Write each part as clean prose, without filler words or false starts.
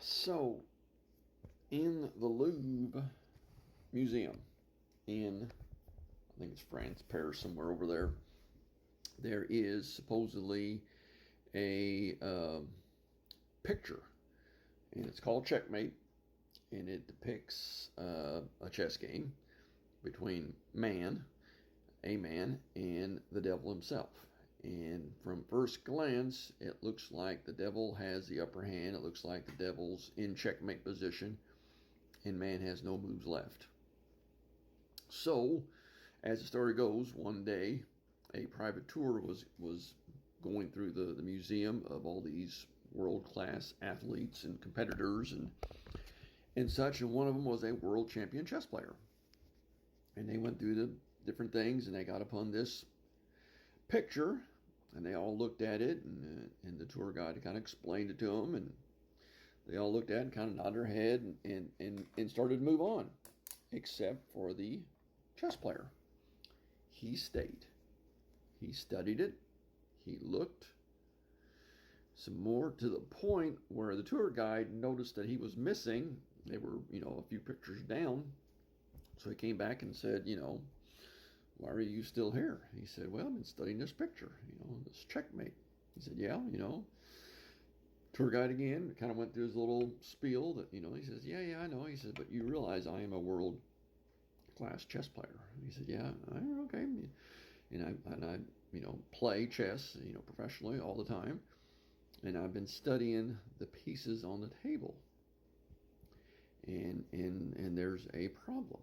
So, in the Louvre Museum in, I think it's France, Paris, somewhere over there, there is supposedly a picture, and it's called Checkmate, and it depicts a chess game between a man, and the devil himself. And from first glance, it looks like the devil has the upper hand. It looks like the devil's in checkmate position, and man has no moves left. So, as the story goes, one day a private tour was going through the museum of all these world class athletes and competitors and such, and one of them was a world champion chess player. And they went through the different things, and they got upon this picture, and they all looked at it, and the tour guide kind of explained it to them, and they all looked at it and kind of nodded their head and started to move on, except for the chess player. He stayed. He studied it. He looked some more, to the point where the tour guide noticed that he was missing. They were, a few pictures down. So he came back and said, why are you still here? He said, well, I've been studying this picture, this checkmate. He said, yeah, Tour guide again kind of went through his little spiel that, he says, yeah, I know. He said, but you realize I am a world class chess player. He said, yeah, okay. And I play chess, professionally all the time. And I've been studying the pieces on the table. And there's a problem.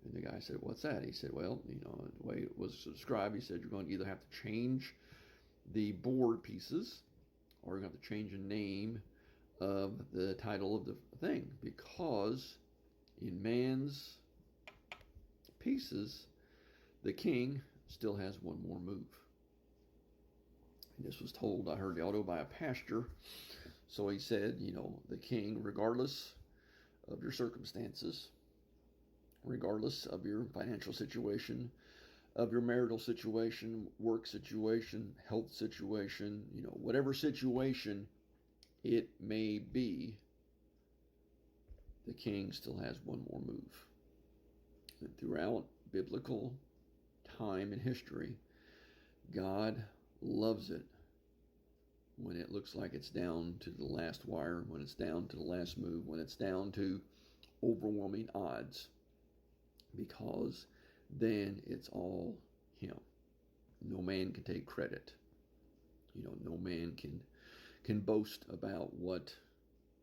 And the guy said, what's that? He said, well, the way it was described, he said, you're going to either have to change the board pieces, or you're going to have to change the name of the title of the thing, because in man's pieces, the king still has one more move. And this was told, I heard the audio, by a pastor. So he said, the king, regardless of your circumstances, regardless of your financial situation, of your marital situation, work situation, health situation, whatever situation it may be, the king still has one more move. And throughout biblical time and history, God loves it when it looks like it's down to the last wire, when it's down to the last move, when it's down to overwhelming odds, because then it's all him. No man can take credit. No man can boast about what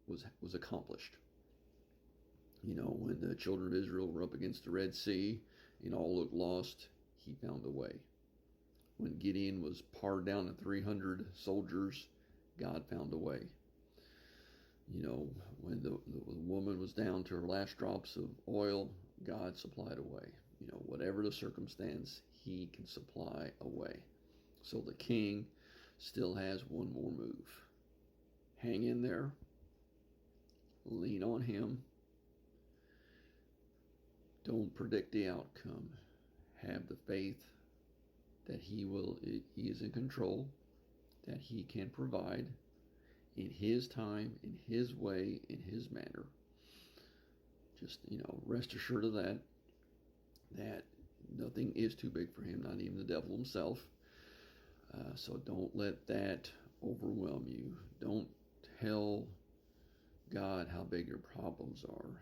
was accomplished. When the children of Israel were up against the Red Sea and all looked lost, he found a way. When Gideon was pared down to 300 soldiers, God found a way. When the woman was down to her last drops of oil, God supplied a way. Whatever the circumstance, he can supply a way. So the king still has one more move. Hang in there. Lean on him. Don't predict the outcome. Have the faith that he is in control, that he can provide in his time, in his way, in his manner. Just, rest assured of that nothing is too big for him, not even the devil himself. So don't let that overwhelm you. Don't tell God how big your problems are.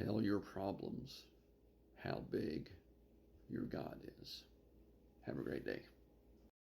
Tell your problems how big your God is. Have a great day.